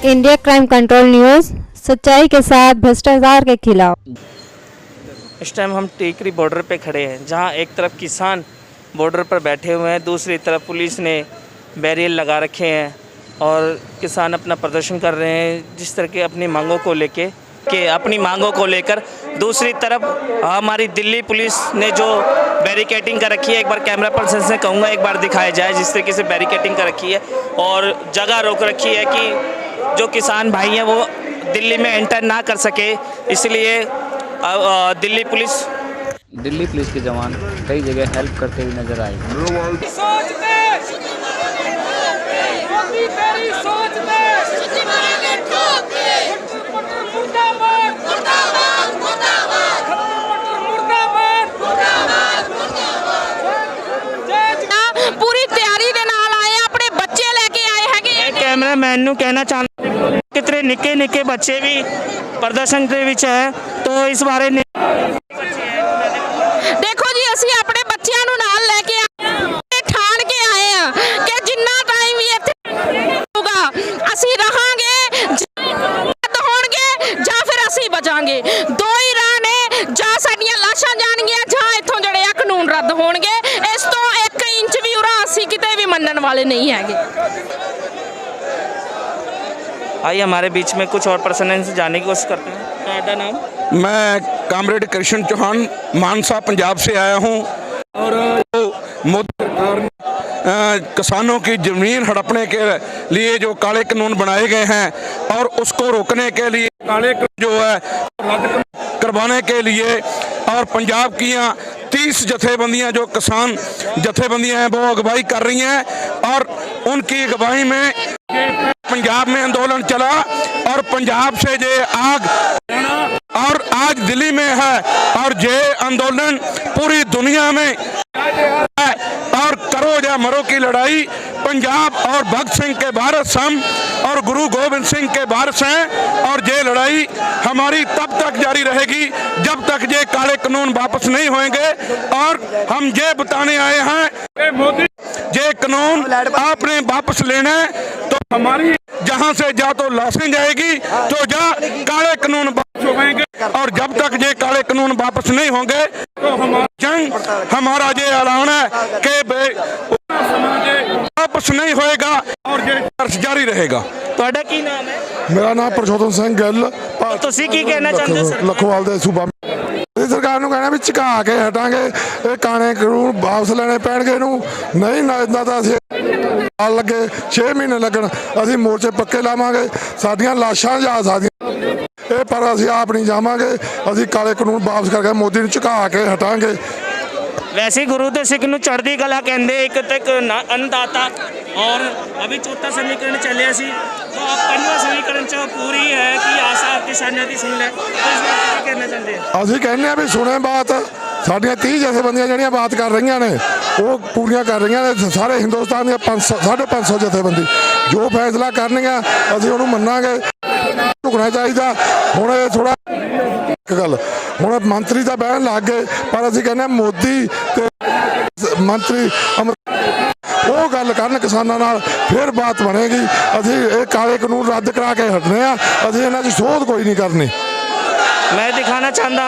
India crime control news, सच्चाई के साथ भ्रष्टाचार के खिलाफ। इस टाइम हम टेकरी बॉर्डर पे खड़े हैं, जहां एक तरफ किसान बॉर्डर पर बैठे हुए हैं, दूसरी तरफ पुलिस ने बैरियर लगा रखे हैं और किसान अपना प्रदर्शन कर रहे हैं जिस तरह के अपनी मांगों को लेकर दूसरी तरफ हमारी दिल्ली पुलिस ने जो बैरिकेटिंग कर रखी है, एक बार कैमरा पर्सन से कहूँगा एक बार दिखाया जाए जिस तरीके से बैरिकेटिंग कर रखी है और जगह रोक रखी है कि जो किसान भाई हैं वो दिल्ली में एंटर ना कर सके। इसलिए दिल्ली पुलिस के जवान कई जगह हेल्प करते हुए नजर आए। पूरी तैयारी के नाल आए, अपने बच्चे लेके आए हैं। कैमरामैन नूं कहना चाहता कितने निक्के निक्के बच्चे भी प्रदर्शन ਦੇ ਵਿੱਚ ਹੈ तो इस बारे देखो जी, ਅਸੀਂ ਆਪਣੇ ਬੱਚਿਆਂ ਨੂੰ ਨਾਲ ਲੈ ਕੇ ਆਏ, ਠਾਣ ਕੇ ਆਏ ਆ ਕਿ ਜਿੰਨਾ ਟਾਈਮ ਵੀ ਇੱਥੇ ਹੋਊਗਾ ਅਸੀਂ ਰਹਾਂਗੇ, ਹੋਣਗੇ ਜਾਂ ਫਿਰ ਅਸੀਂ ਬਚਾਂਗੇ। ਦੋ ਹੀ ਰਾਹ ਨੇ, ਜਾਂ ਸਾਡੀਆਂ ਲਾਸ਼ਾਂ ਜਾਣਗੀਆਂ ਜਾਂ ਇੱਥੋਂ ਜਿਹੜੇ ਆ ਕਾਨੂੰਨ ਰੱਦ ਹੋਣਗੇ। ਇਸ ਤੋਂ 1 ਇੰਚ ਵੀ ਉਰਾ ਅਸੀਂ ਕਿਤੇ ਵੀ ਮੰਨਣ ਵਾਲੇ नहीं हैगे। आइए हमारे बीच में कुछ और पर्सन से जानने की कोशिश करते हैं। आपका नाम? मैं कामरेड कृष्ण चौहान मानसा पंजाब से आया हूँ और मोदी सरकार ने किसानों की ज़मीन हड़पने के लिए जो काले कानून बनाए गए हैं और उसको रोकने के लिए काले जो है रद्द करवाने के लिए और पंजाब की 30 जथेबंदियां जो किसान जथेबंदियां हैं वो अगुवाई कर रही हैं और उनकी अगुवाई में पंजाब में आंदोलन चला और पंजाब से ये आग और आज दिल्ली में है और ये आंदोलन पूरी दुनिया में है और करो या मरो की लड़ाई पंजाब और भगत सिंह के वारिस हम और गुरु गोविंद सिंह के वारिस हैं और ये लड़ाई हमारी तब तक जारी रहेगी जब तक ये काले कानून वापस नहीं होंगे। और हम ये बताने आए हैं मोदी ये कानून आपने वापस लेना है तो हमारी जहां से जा तो लाशें जाएगी तो जा काले कानून वापस होंगे और जब तक ये काले कानून वापस नहीं होंगे तो हमारी जंग हमारा ये ऐलान है कि वापस नहीं होएगा और ये संघर्ष जारी रहेगा। ਤੁਹਾਡਾ ਕੀ ਨਾਮ ਹੈ? मेरा नाम परशोत्तम सिंह ਗਿੱਲ ਤੁਸੀਂ ਕੀ ਕਹਿਣਾ ਚਾਹੁੰਦੇ ਹੋ? लखोवाल ਦੇ सूबा सरकार ਨੂੰ ਕਹਿਣਾ ਵੀ ਝੁਕਾ ਕੇ ਹਟਾਂਗੇ, ਇਹ ਕਾਣੇ ਕਾਨੂੰਨ ਵਾਪਸ ਲੈਣੇ ਪੈਣਗੇ। ਇਹਨੂੰ ਨਹੀਂ ਨਾ ਇਦਾਂ ਤਾਂ ਅਸੀਂ ਸਾਲ ਲੱਗੇ 6 ਮਹੀਨੇ ਲੱਗਣ ਅਸੀਂ ਮੋਰਚੇ ਪੱਕੇ ਲਾਵਾਂਗੇ, ਸਾਡੀਆਂ ਲਾਸ਼ਾਂ ਜਾ ਸਕਦੀਆਂ ਇਹ ਪਰ ਅਸੀਂ ਆਪ ਨਹੀਂ ਜਾਵਾਂਗੇ। ਅਸੀਂ ਕਾਲੇ ਕਾਨੂੰਨ ਵਾਪਸ ਕਰਕੇ ਮੋਦੀ ਨੂੰ ਝੁਕਾ ਕੇ ਹਟਾਂਗੇ। वैसे गुरु तो सिख नूं चढ़दी कला कहंदे, एक तक अन्नदाता और अभी चौथा समीकरण चलिया सी तो आप 5वां समीकरण च पूरी है कि आशा किसानां दी सुन ले तो इस बात की कहना चाहते हैं? ਅਸੀਂ ਕਹਿੰਦੇ ਆ ਵੀ ਸੁਣੇ ਬਾਤ ਸਾਡੀਆਂ 30 ਜਥੇਬੰਦੀਆਂ ਜਿਹੜੀਆਂ ਬਾਤ ਕਰ ਰਹੀਆਂ ਨੇ ਉਹ ਪੂਰੀਆਂ ਕਰ ਰਹੀਆਂ ਨੇ। ਸਾਰੇ ਹਿੰਦੁਸਤਾਨ ਦੀਆਂ 550 ਜਥੇਬੰਦੀ ਜੋ ਫੈਸਲਾ ਕਰਨਗੀਆਂ ਅਸੀਂ ਉਹਨੂੰ ਮੰਨਾਂਗੇ। ਝੁਕਣਾ ਚਾਹੀਦਾ। ਹੁਣ ਇਹ ਥੋੜਾ ਇੱਕ ਗੱਲ ਹੁਣ ਮੰਤਰੀ ਤਾਂ ਬਹਿਣ ਲੱਗ ਗਏ ਪਰ ਅਸੀਂ ਕਹਿੰਦੇ ਮੋਦੀ ਤੇ ਮੰਤਰੀ ਉਹ ਗੱਲ ਕਰਨ ਕਿਸਾਨਾਂ ਨਾਲ ਫਿਰ ਬਾਤ ਬਣੇਗੀ। ਅਸੀਂ ਇਹ ਕਾਲੇ ਕਾਨੂੰਨ ਰੱਦ ਕਰਾ ਕੇ ਹਟਨੇ ਆ, ਅਸੀਂ ਇਹਨਾਂ ਦੀ ਸੋਧ ਕੋਈ ਨਹੀਂ ਕਰਨੀ। मैं दिखाना चाहता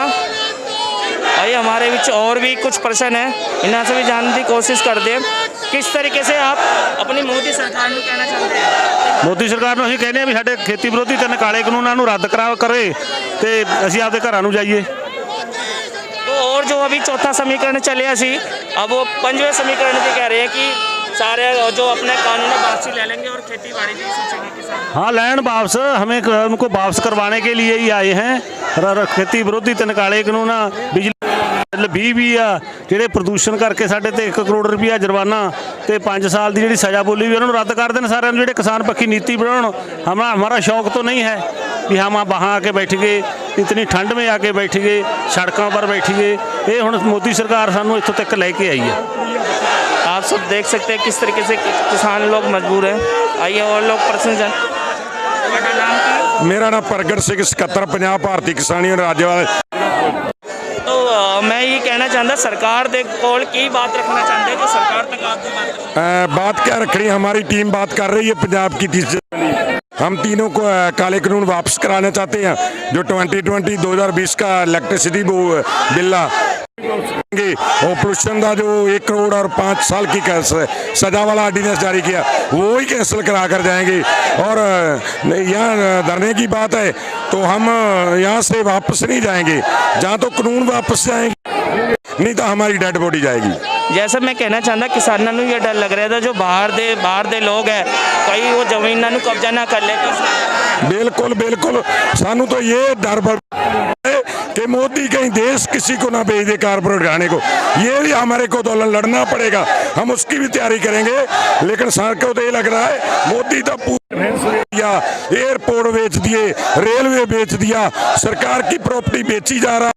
भाई हमारे विच और भी कुछ पर्सन है, इन्हों से भी जानने की कोशिश करते हैं किस तरीके से आप अपनी मोदी सरकार को कहना चाहते हैं? ਮੋਦੀ ਸਰਕਾਰ ਨੂੰ ਅਸੀਂ ਕਹਿੰਦੇ ਆ ਵੀ ਸਾਡੇ ਖੇਤੀ ਵਿਰੋਧੀ ਤਿੰਨ ਕਾਲੇ ਕਾਨੂੰਨਾਂ ਨੂੰ ਰੱਦ ਕਰੇ ਤੇ ਅਸੀਂ ਆਪਦੇ ਘਰਾਂ ਨੂੰ ਜਾਈਏ। तो और जो अभी चौथा समीकरण चलिया सी अब वो 5वें समीकरण की कह रहे हैं कि सारे जो अपने कानून वापसी ले लेंगे और खेती बाड़ी की सोचेंगे किसान। हाँ, लैंड वापस हमें उनको वापस करवाने के लिए ही आए हैं। खेती विरोधी ਤਿੰਨ ਕਾਲੇ ਕਾਨੂੰਨ बिजली 20 भी आ ਜਿਹੜੇ ਪ੍ਰਦੂਸ਼ਣ ਕਰਕੇ ਸਾਡੇ ਤੇ 1 ਕਰੋੜ ਰੁਪਇਆ ਜੁਰਮਾਨਾ ਤੇ 5 साल ਦੀ ਜਿਹੜੀ ਸਜ਼ਾ ਬੋਲੀ ਵੀ ਉਹਨਾਂ ਨੂੰ ਰੱਦ ਕਰ ਦੇਣ ਸਾਰਿਆਂ ਨੂੰ। ਜਿਹੜੇ किसान पक्की नीति बनाओ, हमारा शौक तो नहीं है कि हम वहाँ आके बैठ गए, इतनी ठंड में आके बैठ गए, सड़कों पर बैठ गए। ये हुण मोदी सरकार सानू इत्थों तक लेके आई है। आप सब देख सकते हैं किस तरीके से किसान लोग मजबूर हैं। आइए और लोग पर्सन जान। मेरा नाम प्रगट सिंह, सकत्तर पंजाब भारतीय किसान यूनियन राज्यपाल। तो मैं ये कहना चाहता सरकार दे कोल की बात रखना चाहते हैं जो सरकार तक आपकी बात बात क्या रखनी, हमारी टीम बात कर रही है पंजाब की हम तीनों को काले कानून वापस कराना चाहते हैं। जो 2020 का इलेक्ट्रिसिटी बिल और पोल्यूशन का जो 1 करोड़ और 5 साल की सजा वाला ऑर्डिनेंस जारी किया वो ही कैंसिल करा कर जाएंगे। और यहाँ धरने की बात है तो हम यहाँ से वापस नहीं जाएंगे, जहाँ तो कानून वापस जाएंगे, नहीं तो हमारी डेड बॉडी जाएगी। जैसे मैं कहना चाहता किसानों को ये डर लग रहा था जो बाहर दे लोग है कहीं वो जमीन कब्जा ना कर ले। बिल्कुल बिल्कुल, सानू तो ये डर कि मोदी कहीं देश किसी को ना भेज दे कारपोरेट घराने को, ये भी हमारे को तो लड़ना पड़ेगा, हम उसकी भी तैयारी करेंगे। लेकिन सर को तो ये लग रहा है मोदी तो दिया, एयरपोर्ट बेच दिए, रेलवे बेच दिया, सरकार की प्रॉपर्टी बेची जा रहा,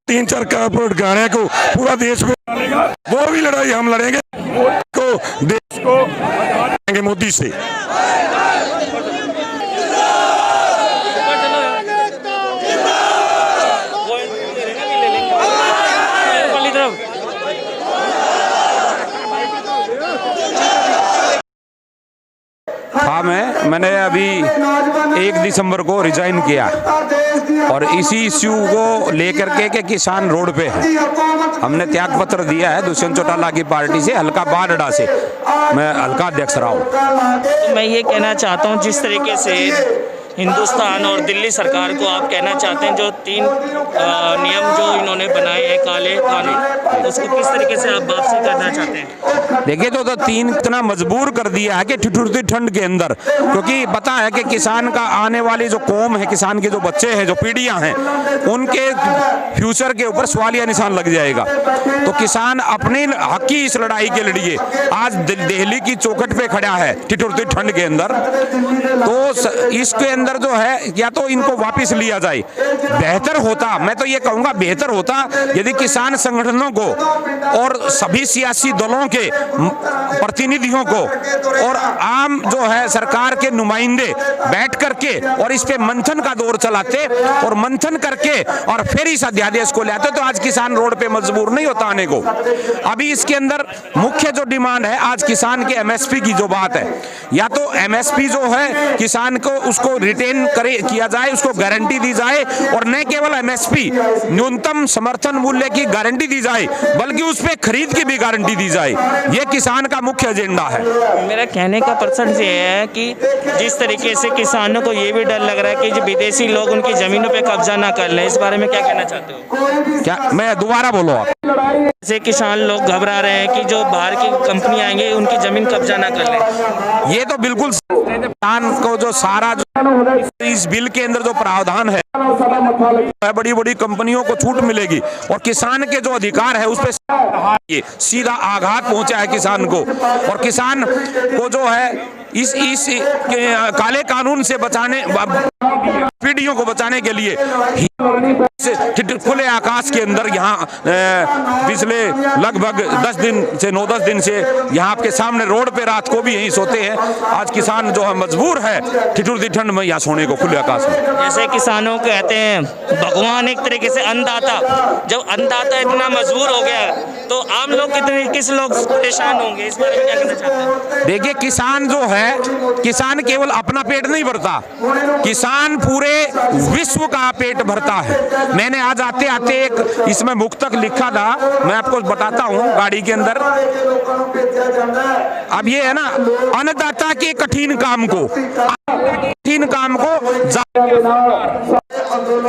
3-4 कारपोरेट घराने को पूरा देश में वो भी लड़ाई हम लड़ेंगे को देश को मोदी से। हाँ, मैंने अभी 1 दिसंबर को रिजाइन किया और इसी इश्यू को लेकर के किसान रोड पे हैं। हमने त्याग पत्र दिया है दुष्यंत चौटाला की पार्टी से, हल्का बारडा से मैं हल्का अध्यक्ष रहा हूँ। तो मैं ये कहना चाहता हूँ जिस तरीके से हिंदुस्तान और दिल्ली सरकार को आप कहना चाहते हैं जो 3 नियम जो इन्होंने बनाए हैं काले कानून, उसको किस तरीके से आप वापसी करना चाहते हैं? देखिए तो 3 इतना मजबूर कर दिया है कि ठिठुरती ठंड के अंदर, क्योंकि पता है कि किसान का आने वाली जो कौम है, किसान के जो बच्चे हैं, जो पीढ़ियां हैं, उनके फ्यूचर के ऊपर सवालिया निशान लग जाएगा। तो किसान अपने हक की इस लड़ाई के लिए आज दिल्ली की चौखट पे खड़ा है ठिठुरती ठंड के अंदर। तो इसके अंदर जो है या तो इनको वापस लिया जाए, बेहतर होता, मैं तो ये कहूंगा बेहतर होता यदि किसान संगठनों को और सभी सियासी दलों के प्रतिनिधियों को और आम जो है सरकार के नुमाइंदे बैठ करके और इस पे मंथन का दौर चलाते और मंथन करके और फिर इस अध्यादेश को लाते तो आज किसान रोड पे मजबूर नहीं होता आने को। अभी इसके अंदर मुख्य जो डिमांड है आज किसान के एमएसपी की जो बात है, या तो एमएसपी जो है किसान को उसको रिटेन किया जाए, उसको गारंटी दी जाए, और न केवल एमएसपी न्यूनतम समर्थन मूल्य की गारंटी दी जाए बल्कि उस पे खरीद की भी गारंटी दी जाए। ये किसान का मुख्य एजेंडा है। मेरा कहने का पर्सन ये है कि जिस तरीके से किसानों को ये भी डर लग रहा है कि जो विदेशी लोग उनकी जमीनों पे कब्जा ना कर लें, इस बारे में क्या कहना चाहते हो? क्या मैं दोबारा बोलो आप? जैसे किसान लोग घबरा रहे हैं कि जो बाहर की कंपनी आएंगे उनकी जमीन कब्जा ना कर लें। ये तो बिल्कुल किसान को जो सारा इस बिल के अंदर जो प्रावधान है बड़ी बड़ी कंपनियों को छूट मिलेगी और किसान के जो अधिकार है उस पर सीधा आघात पहुंचा है किसान को। और किसान को जो है इस काले कानून से बचाने, पीढ़ियों को बचाने के लिए खुले आकाश के अंदर यहाँ पिछले लगभग 9-10 दिन से यहाँ आपके सामने रोड पे रात को भी यहीं सोते हैं। आज किसान जो है मजबूर है ठिठुरती ठंड में यहाँ सोने को खुले आकाश में। जैसे किसानों कहते हैं भगवान एक तरीके से अन्नदाता, जब अन्नदाता इतना मजबूर हो गया तो आम लोग किस लोग परेशान होंगे, इस बारे में क्या कहना चाहते हैं? देखिए किसान जो है, किसान केवल अपना पेट नहीं भरता, किसान पूरे विश्व का पेट भरता है। मैंने आज आते आते एक इसमें मुक्तक लिखा था, मैं आपको बताता हूँ गाड़ी के अंदर। अब ये है ना, अन्नदाता के कठिन काम को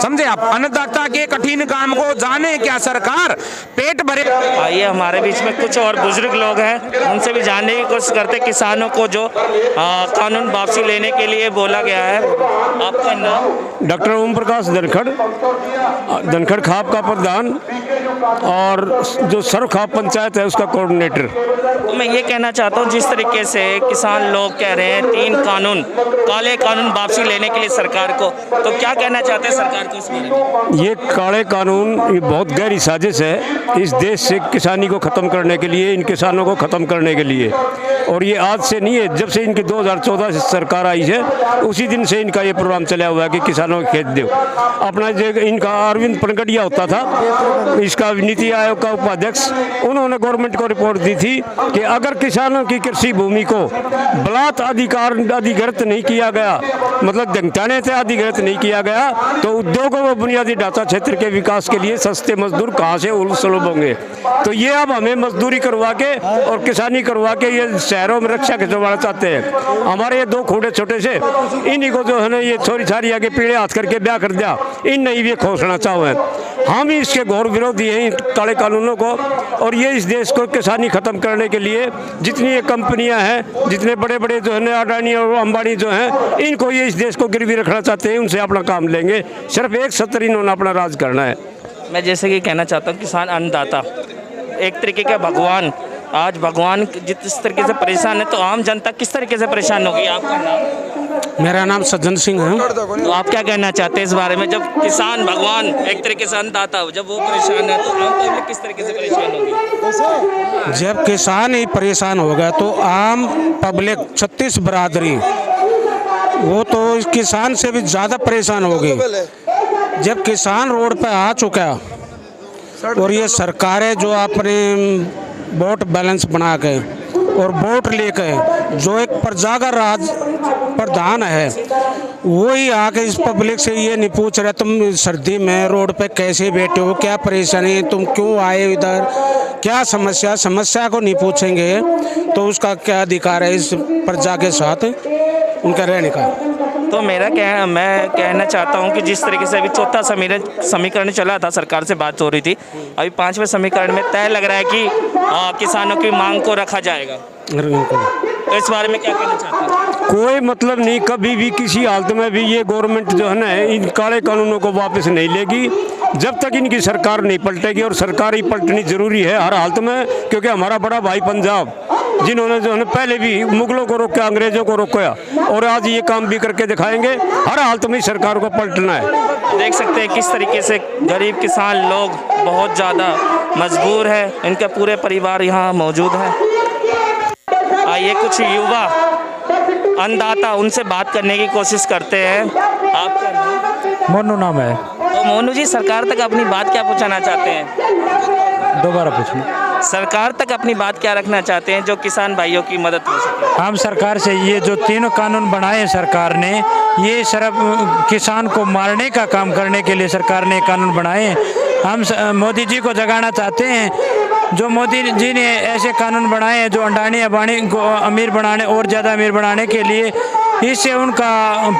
समझे आप, अन्नदाता के कठिन काम को जाने क्या सरकार, पेट भरे। आइए हमारे बीच में कुछ और बुजुर्ग लोग हैं, उनसे भी जानने की कोशिश करते हैं किसानों को जो कानून वापसी लेने के लिए बोला गया है। आपका नाम? डॉक्टर ओम प्रकाश धनखड़ खाप का प्रधान और जो सर्व खाप पंचायत है उसका कोऑर्डिनेटर। तो मैं ये कहना चाहता हूँ जिस तरीके से किसान लोग कह रहे हैं 3 कानून काले कानून वापसी लेने के लिए सरकार को, तो क्या कहना चाहते हैं सरकार को इस बारे में? ये काले कानून ये बहुत गहरी साजिश है इस देश से किसानी को ख़त्म करने के लिए, इन किसानों को ख़त्म करने के लिए। और ये आज से नहीं है, जब से इनकी 2014 से सरकार आई है उसी दिन से इनका ये प्रोग्राम चला हुआ है कि किसानों को खेत दो। अपना जो इनका अरविंद पनगटिया होता था, इसका नीति आयोग का उपाध्यक्ष, उन्होंने गवर्नमेंट को रिपोर्ट दी थी कि अगर किसानों की कृषि भूमि को बलात् अधिग्रहित नहीं किया गया, मतलब दंगटाने से अधिग्रहित नहीं किया गया, तो उद्योगों व बुनियादी ढांचा क्षेत्र के विकास के लिए सस्ते मजदूर कहाँ से सुलभ होंगे। तो ये अब हमें मजदूरी करवा के और किसानी करवा के ये शहरों में रक्षा खिंचवाना चाहते हैं। हमारे ये 2 खूटे छोटे से, इन्हीं को जो है ना ये छोरी छारी आगे पीढ़े हाथ करके ब्याह कर दिया, इन नहीं भी खोसना चाहो। हम ही इसके घोर विरोधी हैं इन काले कानूनों को। और ये इस देश को किसानी ख़त्म करने के लिए जितनी ये कंपनियां हैं, जितने बड़े बड़े जो है ना अडानी और अंबानी जो हैं, इनको ये इस देश को गिरवी रखना चाहते हैं, उनसे अपना काम लेंगे। सिर्फ एक सत्र इन्होंने अपना राज करना है। मैं जैसे कि कहना चाहता हूँ, किसान अन्नदाता एक तरीके का भगवान, आज भगवान जिस तरीके से परेशान है तो आम जनता किस तरीके से परेशान होगी? आपका नाम? मेरा नाम सज्जन सिंह है। तो आप क्या कहना चाहते हैं इस बारे में? जब किसान भगवान एक तरीके से अन्नदाता हो, जब वो परेशान है तो आम पब्लिक किस तरीके से परेशान होगी? जब किसान ही परेशान होगा तो आम पब्लिक 36 बरादरी वो तो इस किसान से भी ज़्यादा परेशान होगी। जब किसान रोड पे आ चुका और ये सरकारें जो अपने वोट बैलेंस बना के और वोट लेकर जो एक प्रजा का राज प्रधान है, वही आके इस पब्लिक से ये नहीं पूछ रहे तुम सर्दी में रोड पे कैसे बैठे हो, क्या परेशानी है, तुम क्यों आए इधर, क्या समस्या को नहीं पूछेंगे तो उसका क्या अधिकार है इस प्रजा के साथ उनका रहने का। तो मैं कहना चाहता हूं कि जिस तरीके से अभी 4था समीकरण चला था, सरकार से बात हो रही थी, अभी 5वें समीकरण में तय लग रहा है कि किसानों की मांग को रखा जाएगा। तो इस बारे में क्या कहना चाहते हैं? कोई मतलब नहीं, कभी भी किसी हालत में भी ये गवर्नमेंट जो है ना इन काले कानूनों को वापस नहीं लेगी जब तक इनकी सरकार नहीं पलटेगी। और सरकार ही पलटनी जरूरी है हर हालत में, क्योंकि हमारा बड़ा भाई पंजाब जिन्होंने जो है पहले भी मुगलों को रोका, अंग्रेजों को रोका और आज ये काम भी करके दिखाएंगे। हर हालत में सरकार को पलटना है। देख सकते हैं किस तरीके से गरीब किसान लोग बहुत ज़्यादा मजबूर है, इनके पूरे परिवार यहाँ मौजूद है। आइए कुछ युवा अन्नदाता उनसे बात करने की कोशिश करते हैं। आपका नाम? मोनू नाम है। तो मोनू जी, सरकार तक अपनी बात क्या पहुँचाना चाहते हैं? दोबारा पूछना। सरकार तक अपनी बात क्या रखना चाहते हैं जो किसान भाइयों की मदद हो सके? हम सरकार से ये जो 3 कानून बनाए सरकार ने, ये सिर्फ किसान को मारने का काम करने के लिए सरकार ने कानून बनाए। हम मोदी जी को जगाना चाहते हैं। जो मोदी जी ने ऐसे कानून बनाए हैं जो अडानी अंबानी को अमीर बनाने और ज़्यादा अमीर बनाने के लिए, इससे उनका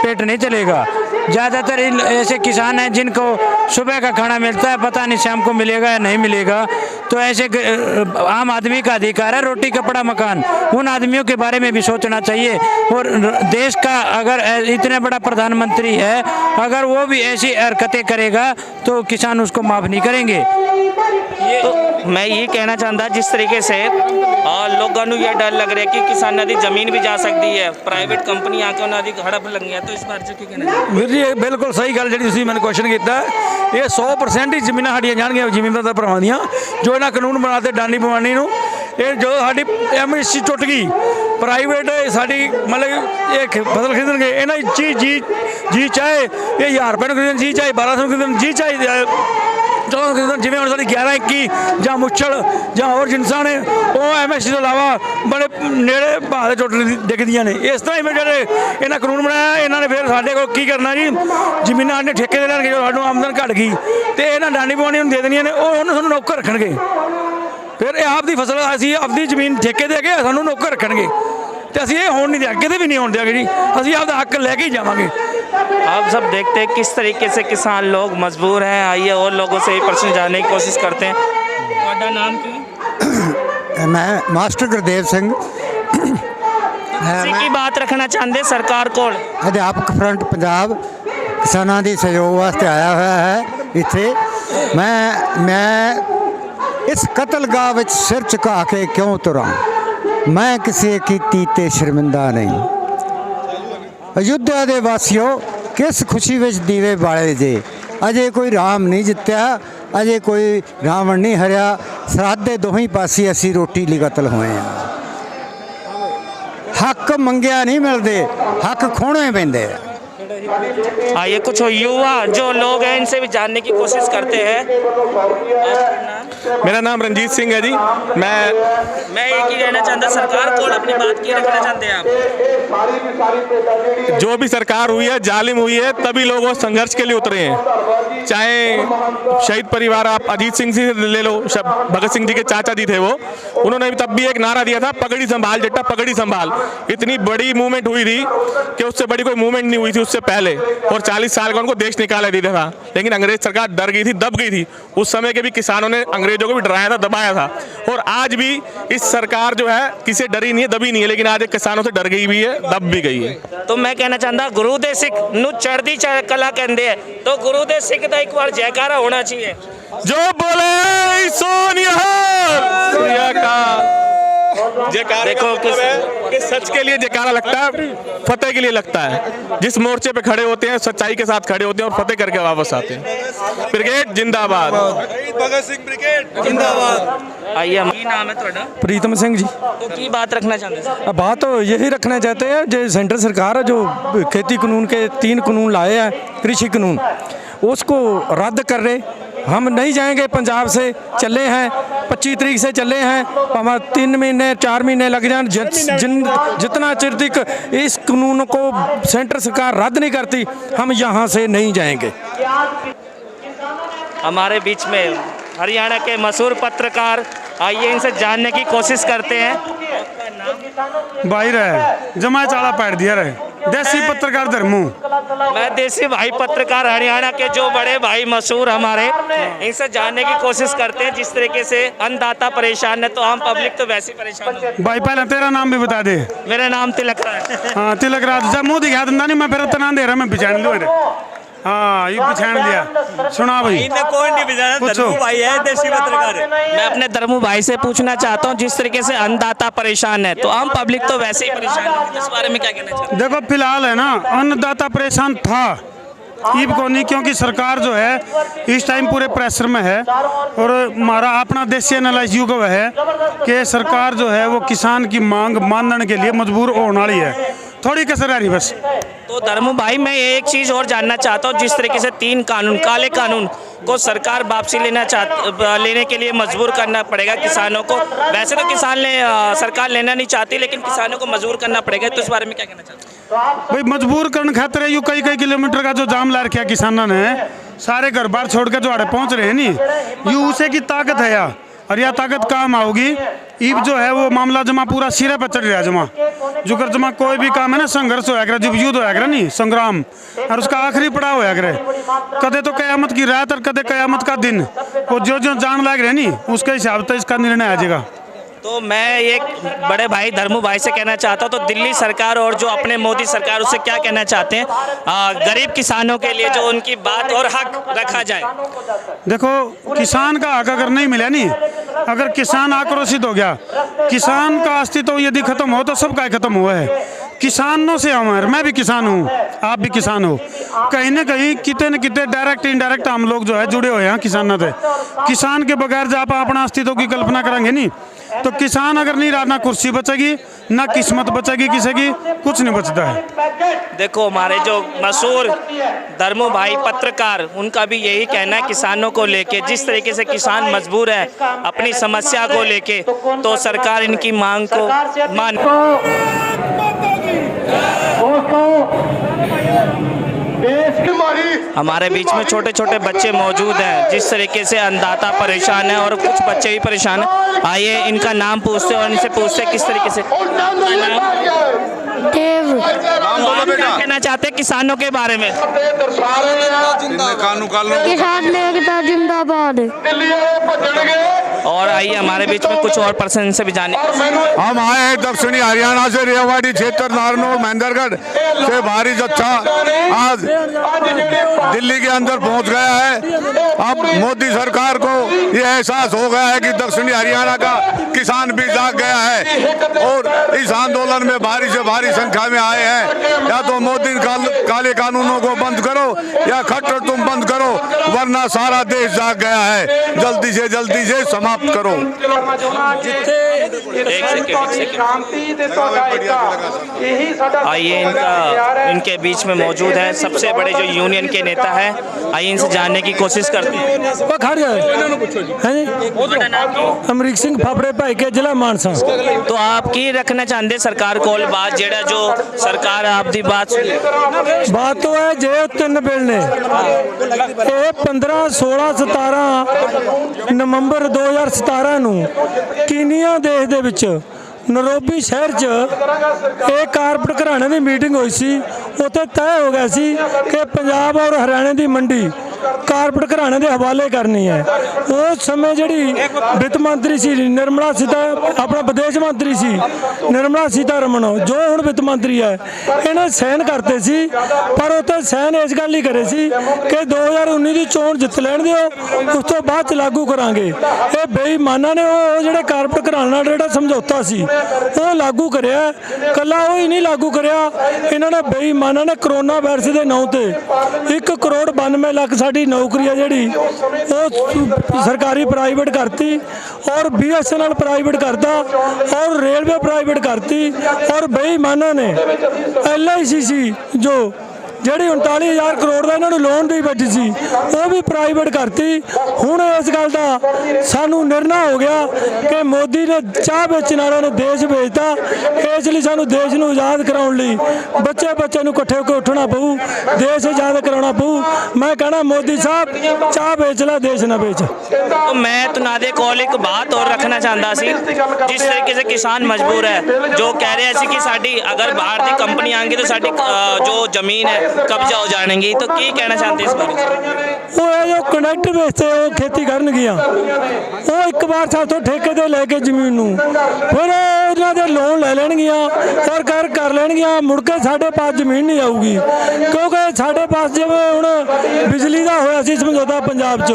पेट नहीं चलेगा। ज़्यादातर ऐसे किसान हैं जिनको सुबह का खाना मिलता है, पता नहीं शाम को मिलेगा या नहीं मिलेगा। तो ऐसे आम आदमी का अधिकार है रोटी कपड़ा मकान, उन आदमियों के बारे में भी सोचना चाहिए। और देश का अगर इतने बड़ा प्रधानमंत्री है, अगर वो भी ऐसी हरकतें करेगा तो किसान उसको माफ़ नहीं करेंगे। तो मैं ये कहना चाहता जिस तरीके से लोगों को ये डर लग रहा है कि किसान की जमीन भी जा सकती है, प्राइवेट कंपनी आके उन्होंने की हड़प लग गया, तो इस बारे में क्या कहना चाहिए? ਵੀਰ ਜੀ ਇਹ ਬਿਲਕੁਲ ਸਹੀ ਗੱਲ ਜਿਹੜੀ ਤੁਸੀਂ ਮੈਨੂੰ ਕੁਐਸਚਨ ਕੀਤਾ, ਇਹ 100% ਹੀ ਜ਼ਮੀਨਾਂ ਸਾਡੀਆਂ ਜਾਣਗੀਆਂ ਜ਼ਿਮੀਂਦਾਰ ਭਰਾਵਾਂ ਦੀਆਂ ਜੋ ਇਹਨਾਂ ਕਾਨੂੰਨ ਬਣਾਤੇ ਡਾਨੀ ਬਵਾਨੀ ਨੂੰ। ਇਹ ਜੋ ਸਾਡੀ ਐਮਐਸਸੀ ਟੁੱਟ ਗਈ, ਪ੍ਰਾਈਵੇਟ ਸਾਡੀ ਮਤਲਬ ਇਹ ਫਸਲ ਖਰੀਦਣਗੇ, ਇਹਨਾਂ ਦੀ ਜੀ ਚਾਹੇ ਇਹ 1000 ਰੁਪਏ ਨੂੰ ਖਰੀਦਣ, ਜੀ ਚਾਹੇ 1200 ਨੂੰ ਖਰੀਦਣ, ਜੀ ਚਾਹੇ 14 ਖਰੀਦਣ। ਜਿਵੇਂ ਹੁਣ ਸਾਡੀ 11-21 ਜਾਂ ਮੁੱਛਲ ਜਾਂ ਹੋਰ ਜਿਨਸਾਂ ਨੇ ਉਹ ਐਮਐਸਸੀ ਤੋਂ ਇਲਾਵਾ ਬੜੇ ਨੇੜੇ ਭਾਅ ਦੇ ਟੁੱਟ ਡਿੱਗਦੀਆਂ ਨੇ। ਇਸ ਤਰ੍ਹਾਂ ਹੀ ਜਿਹੜੇ ਇਹਨਾਂ ਕਾਨੂੰਨ ਬਣਾਇਆ, ਇਹਨਾਂ ਨੇ ਫਿਰ ਸਾਡੇ ਕੋਲ ਕੀ ਕਰਨਾ ਜੀ, ਜ਼ਮੀਨਾਂ ਸਾਡੇ ਠੇਕੇ ਦੇ ਲੈਣਗੇ, ਜੋ ਸਾਨੂੰ ਆਮਦਨ ਘਟ ਗਈ ਤੇ ਇਹਨਾਂ ਡਾਨੀ ਬਵਾਨੀ ਨੂੰ ਦੇ ਦੇਣੀਆਂ ਨੇ, ਉਹ ਉਹਨੂੰ ਸਾਨੂੰ ਨੌਕਰ ਰੱਖਣਗੇ। ਫਿਰ ਇਹ ਆਪਦੀ ਫਸਲ ਅਸੀਂ ਆਪਦੀ ਜ਼ਮੀਨ ਠੇਕੇ ਦੇ ਕੇ ਸਾਨੂੰ ਨੌਕਰ ਰੱਖਣਗੇ ਤੇ ਅਸੀਂ ਇਹ ਹੋਣ ਨਹੀਂ ਦਿਆਂਗੇ, ਕਿਤੇ ਵੀ ਨਹੀਂ ਹੋਣ ਦਿਆਂਗੇ ਜੀ। ਅਸੀਂ ਆਪਦਾ ਹੱਕ ਲੈ ਕੇ ਹੀ ਜਾਵਾਂਗੇ। आप सब देखते हैं किस तरीके से किसान लोग मजबूर हैं। आइए और लोगों से ही प्रश्न जानने की कोशिश करते हैं। ਤੁਹਾਡਾ नाम की? मैं मास्टर गुरदेव सिंह। ਤੁਸੀਂ ਕੀ ਬਾਤ ਰੱਖਣਾ ਚਾਹੁੰਦੇ ਸਰਕਾਰ ਕੋਲ? अध्यापक फ्रंट पंजाब किसानों की सहयोग वास्ते आया हुआ है इत्थे। मैं इस कतलगाह विच सिर झुका के क्यों तुरा, मैं किसी कीती ते शर्मिंदा नहीं। अयोध्या दे वासियों किस खुशी विच दीवे बाले जे, ਅਜੇ ਕੋਈ ਰਾਮ ਨਹੀਂ ਜਿੱਤਿਆ, ਅਜੇ ਕੋਈ ਰਾਵਣ ਨਹੀਂ ਹਰਿਆ। ਸਰਹੱਦ ਦੇ ਦੋਹੀਂ ਪਾਸੇ ਅਸੀਂ ਰੋਟੀ ਲਈ ਕਤਲ ਹੋਏ ਹਾਂ। ਹੱਕ ਮੰਗਿਆ ਨਹੀਂ ਮਿਲਦੇ, ਹੱਕ ਖੋਣੇ ਪੈਂਦੇ ਆ। आइए कुछ युवा जो लोग हैं इनसे भी जानने की कोशिश करते हैं। मेरा नाम रंजीत सिंह है जी। मैं एक ही कहना चाहता, सरकार को अपनी बात की रखना चाहते हैं आप? जो भी सरकार हुई है जालिम हुई है, तभी लोग वो संघर्ष के लिए उतरे हैं। चाहे शहीद परिवार आप अजीत सिंह से ले लो, भगत सिंह जी के चाचा जी थे वो, उन्होंने तब भी एक नारा दिया था, पगड़ी संभाल जट्टा पगड़ी संभाल। इतनी बड़ी मूवमेंट हुई थी कि उससे बड़ी कोई मूवमेंट नहीं हुई थी उससे पहले, और 40 साल का उनको देश निकाले दिया था। लेकिन अंग्रेज सरकार डर गई थी, दब गई थी। उस समय के भी किसानों ने अंग्रेजों को भी डराया था, दबाया था। और आज भी इस सरकार जो है किसी डरी नहीं है, दबी नहीं है, लेकिन आज किसानों से डर गई भी है, दब भी गई है। तो मैं कहना चाहता गुरु दे सिख नू चढ़दी कला कहते हैं, तो गुरु दे सिख का एक बार जयकारा होना चाहिए। जो बोले सोनिया जयकारा। देखो कि सच के लिए जयकारा लगता है, फतेह के लिए लगता है। जिस मोर्चे पे खड़े होते हैं सच्चाई के साथ खड़े होते हैं और फतेह करके वापस आते हैं। ब्रिगेड जिंदाबाद, भगत सिंह ब्रिगेड जिंदाबाद। आइए, की नाम है ਤੁਹਾਡਾ? प्रीतम सिंह जी। तो की बात रखना चाहते हैं? बात तो यही रखना चाहते हैं, जो सेंट्रल सरकार है जो खेती कानून के 3 कानून लाए हैं, कृषि कानून, उसको रद्द कर रहे। हम नहीं जाएंगे, पंजाब से चले हैं, 25 तारीख से चले हैं, हमारे 3 महीने 4 महीने लग जाए। जितना चिर तक इस कानून को सेंट्रल सरकार रद्द नहीं करती, हम यहाँ से नहीं जाएंगे। हमारे बीच में हरियाणा के मशहूर पत्रकार, आइए इनसे जानने की कोशिश करते हैं। भाई रहे जमा चाला पैर दिया रहे, देसी पत्रकार धर्मू। मैं देसी भाई पत्रकार हरियाणा के जो बड़े भाई मशहूर हमारे, इनसे जानने की कोशिश करते हैं। जिस तरीके से अन्नदाता परेशान है तो आम पब्लिक तो वैसे ही परेशान है। भाई पहले तेरा नाम भी बता दे। मेरा नाम तिलक राज। हाँ तिलक राज, जब मुँह दिखा दिंदा नहीं, मैं फिर तना दे रहा, मैं बिछाण लू। हाँ ये बिछाण लिया। सुना भाई, कौन नहीं बिछाना? धर्मू भाई है, देसी पत्रकार है। मैं अपने धर्मू भाई से पूछना चाहता हूँ, जिस तरीके से अन्नदाता परेशान है तो आम पब्लिक तो वैसे ही परेशान है, इस बारे में क्या कहना चाहते हैं? देखो फिलहाल है ना, अन्नदाता परेशान था ईब को नहीं, क्योंकि सरकार जो है इस टाइम पूरे प्रेशर में है। और हमारा अपना देशी एनालाइज युग है कि सरकार जो है वो किसान की मांग मानने के लिए मजबूर होने वाली है, थोड़ी कसर आ रही बस। तो धर्मू भाई मैं एक चीज़ और जानना चाहता हूँ, जिस तरीके से 3 कानून, काले कानून को सरकार वापसी लेने के लिए मजबूर करना पड़ेगा किसानों को। वैसे तो सरकार लेना नहीं चाहती, लेकिन किसानों को मजबूर करना पड़ेगा, तो इस बारे में क्या कहना चाहते हैं? भाई मजबूर करने खातिर यू कई किलोमीटर का जो जाम ला रखा किसानों ने, सारे घर बार छोड़ के जो आड़े पहुँच रहे हैं नहीं, यू उसे की ताकत है यार, और यह ताकत काम आओगी। ईब जो है वो मामला जमा पूरा सिरे पर चढ़ रहा जमा, जो कर जमा कोई भी काम है ना, संघर्ष होया करे, जब युद्ध होया करे नहीं, संग्राम, और उसका आखिरी पड़ाव होया करे। कदे तो कयामत की रात और कदे कयामत का दिन, वो जो जान लाग रहे नहीं, उसके हिसाब से इसका निर्णय आ जाएगा। तो मैं एक बड़े भाई धर्मू भाई से कहना चाहता हूँ, तो दिल्ली सरकार और जो अपने मोदी सरकार, उससे क्या कहना चाहते हैं गरीब किसानों के लिए, जो उनकी बात और हक रखा जाए? देखो किसान का हक अगर नहीं मिला नहीं, अगर किसान आक्रोशित हो गया, किसान का अस्तित्व यदि खत्म हो तो सबका खत्म हुआ है। किसानों से हमारे, मैं भी किसान हूँ, आप भी किसान हो, कहीं ना कहीं किते न किते डायरेक्ट इनडायरेक्ट हम लोग जो है जुड़े हुए हैं किसानों से। किसान के बगैर जब आप अपना अस्तित्व की कल्पना करेंगे नहीं, तो किसान अगर नहीं रहा, ना कुर्सी बचेगी, ना किस्मत बचेगी, किसी की कुछ नहीं बचता है। देखो हमारे जो मशहूर धर्मू भाई पत्रकार, उनका भी यही कहना है किसानों को लेके, जिस तरीके से किसान मजबूर है अपनी समस्या को लेके, तो सरकार इनकी मांग को मान। हमारे बीच में छोटे छोटे बच्चे मौजूद हैं, जिस तरीके से अन्नदाता परेशान है और कुछ बच्चे भी परेशान हैं। आइए इनका नाम पूछते हैं और इनसे पूछते हैं किस तरीके से। देव, आप क्या कहना चाहते हैं किसानों के बारे में? किसान नेता जिंदाबाद। और आइए हमारे बीच में कुछ और पर्सन से भी जाने। हम आए हैं दक्षिणी हरियाणा से, रेवाड़ी क्षेत्र, नारनौल, महेंद्रगढ़ से भारी जत्था आज दिल्ली के अंदर पहुंच गया है। अब मोदी सरकार को ये एहसास हो गया है कि दक्षिणी हरियाणा का किसान भी जाग गया है और इस आंदोलन में भारी से भारी संख्या में आए हैं। या तो मोदी काले कानूनों को बंद करो या खट्टर तुम बंद करो, वरना सारा देश जाग गया है। जल्दी से समाप्त करो। आइए इनके बीच में मौजूद है सबसे बड़े जो यूनियन के नेता है, आइए इनसे जानने की कोशिश करते हैं। अमरीक सिंह फाफड़े भाई के जिला मानसा। तो आप की रखना चाहते सरकार कोल बात जेड़ा जो सरकार आपकी बात तो है जे 3 बिल ने 15, 16, 17 नवंबर 2017 ਨੂੰ ਕੀਨੀਆ ਦੇਸ਼ ਦੇ ਵਿੱਚ ਨਰੋਬੀ ਸ਼ਹਿਰ 'ਚ ਇਹ ਕਾਰਪੋਰੇਟ ਘਰਾਣੇ ਦੀ ਮੀਟਿੰਗ ਹੋਈ ਸੀ। ਉੱਥੇ ਤੈਅ ਹੋ ਗਿਆ ਸੀ ਕਿ ਪੰਜਾਬ ਔਰ ਹਰਿਆਣੇ ਦੀ ਮੰਡੀ ਕਾਰਪੋਰੇਟ ਘਰਾਣੇ ਦੇ ਹਵਾਲੇ ਕਰਨੀ ਹੈ। ਉਸ ਸਮੇਂ ਜਿਹੜੀ ਵਿੱਤ ਮੰਤਰੀ ਸੀ ਨਿਰਮਲਾ ਆਪਣਾ ਵਿਦੇਸ਼ ਮੰਤਰੀ ਸੀ ਨਿਰਮਲਾ ਸੀਤਾਰਮਨ, ਜੋ ਹੁਣ ਵਿੱਤ ਮੰਤਰੀ ਹੈ, ਇਹਨੇ ਸਾਈਨ ਕਰਤੇ ਸੀ। ਪਰ ਉੱਥੇ ਸਾਈਨ ਇਸ ਗੱਲ ਹੀ ਕਰੇ ਸੀ ਕਿ 2019 ਦੀ ਚੋਣ ਜਿੱਤ ਲੈਣ ਦਿਓ, ਉਸ ਤੋਂ ਬਾਅਦ ਚ ਲਾਗੂ ਕਰਾਂਗੇ। ਇਹ ਬੇਈਮਾਨਾਂ ਨੇ ਉਹ ਜਿਹੜੇ ਕਾਰਪੋਰੇਟ ਘਰਾਣੇ ਨਾਲ ਜਿਹੜਾ ਸਮਝੌਤਾ ਸੀ ਉਹ ਲਾਗੂ ਕਰਿਆ। ਕੱਲਾ ਉਹ ਹੀ ਨਹੀਂ ਲਾਗੂ ਕਰਿਆ, ਇਹਨਾਂ ਨੇ ਬੇਈਮਾਨਾਂ ਨੇ ਕਰੋਨਾ ਵਾਇਰਸ ਦੇ ਨਾਂ ਤੇ 1 ਕਰੋੜ 92 ਲੱਖ ਸਾਡੀ ਨੌਕਰੀ ਹੈ ਜਿਹੜੀ ਉਹ ਸਰਕਾਰੀ ਪ੍ਰਾਈਵੇਟ ਕਰਤੀ और BSNL प्राइवेट करता और रेलवे प्राइवेट करती और बेईमाना ने LICC जो ਜਿਹੜੀ 39,000 ਕਰੋੜ ਦਾ ਇਹਨਾਂ ਨੂੰ ਲੋਨ ਦੀ ਬੈਠੀ ਸੀ ਉਹ ਵੀ ਪ੍ਰਾਈਵੇਟ ਕਰਤੀ। ਹੁਣ ਇਸ ਗੱਲ ਦਾ ਸਾਨੂੰ ਨਿਰਣਾ ਹੋ ਗਿਆ ਕਿ ਮੋਦੀ ਨੇ ਚਾਹ ਵੇਚਣ ਵਾਲਿਆਂ ਨੂੰ ਦੇਸ਼ ਵੇਚਤਾ। ਇਸ ਲਈ ਸਾਨੂੰ ਦੇਸ਼ ਨੂੰ ਆਜ਼ਾਦ ਕਰਾਉਣ ਲਈ ਬੱਚੇ ਨੂੰ ਇਕੱਠੇ ਹੋ ਕੇ ਉੱਠਣਾ ਪਊ, ਦੇਸ਼ ਆਜ਼ਾਦ ਕਰਾਉਣਾ ਪਊ। ਮੈਂ कहना मोदी साहब चाह बेच ला, देश ना बेच। तो मैं तुनादे कॉल एक बात और रखना चाहता सी, जिस तरीके से किसान मजबूर है, जो कह रहे हैं कि साड़ी अगर बाहर की कंपनी आएंगी तो साड़ी जो जमीन है कब्जा हो जाएगी, तो की कहना चाहते इस बारे? वो जो कनेक्ट बेचते वो खेती करन गया, वो एक बार साथों ठेके ते लेके जमीन नूं फिर उन्हां दे लोन ले लैणगियां और कर लैणगियां, मुड़ के साडे पास जमीन नहीं आऊगी। क्योंकि साडे पास जिवें हुण बिजली दा होया सी समझौता पंजाब च,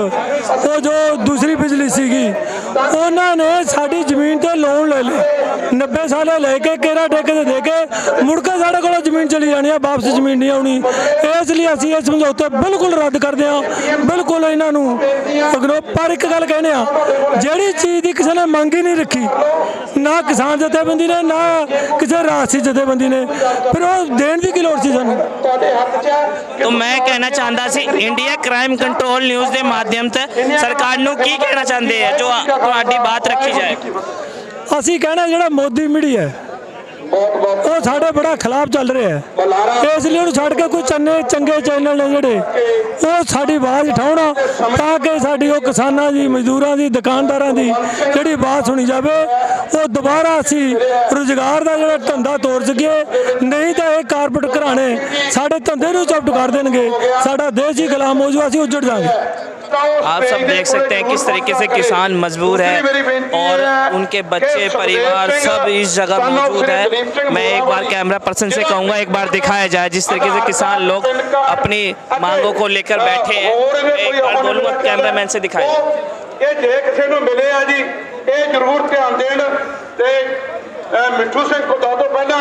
वो जो दूसरी बिजली सीगी उन्हां ने साडी जमीन ते लोन ले ले 90 साल लेके केरा ठेके ते दे के मुड़ के साडे कोलों जमीन चली जानी है, वापस जमीन नहीं आउणी। इस लिए असीं ये समझौते बिल्कुल रद्द करदे हां, बिल्कुल इन्हां नूं अगरो। पर एक गल कहने आ, जिहड़ी चीज़ की किसी ने मंग ही नहीं रखी, ना किसान जथेबंदी ने ना किसी राजसी जथेबंदी ने, फिर वो देण दी की लोड़ सी सानूं। तो मैं कहना चाहता सी इंडिया क्राइम कंट्रोल न्यूज़ के माध्यम से सरकार नूं की कहना चाहते हैं जो तुहाडी बात रखी जाए? असीं कहना जिहड़ा मोदी मीडिया है वो साढ़े बड़ा खिलाफ चल रहा है, इसलिए उन्हें छड़ के कोई चंगे चैनल ने जोड़े वो साड़ी आवाज़ उठाना ताकि साड़ी वो किसानों की, मजदूरों की, दुकानदारों की जी आवाज़ सुनी जाए। वो दोबारा असी रोजगार का जो धंधा तोड़ सके, नहीं तो ये कारपोरेट घराने साढ़े धंधे को चुप कर देंगे, साड़ा देश ही गुलाम हो जाए, असीं उजड़ जाएंगे। आप सब देख सकते हैं किस तरीके से किसान मजबूर है और उनके बच्चे परिवार सब इस जगह मौजूद है। मैं एक बार कैमरा पर्सन से कहूँगा एक बार दिखाया जाए जिस तरीके से किसान लोग अपनी मांगों को लेकर बैठे हैं। एक बार बोलूँगा कैमरामैन से दिखाया ये जे किसी को मिले आ जी, ये जरूर ध्यान देन ते मिठू सिंह को दो पहला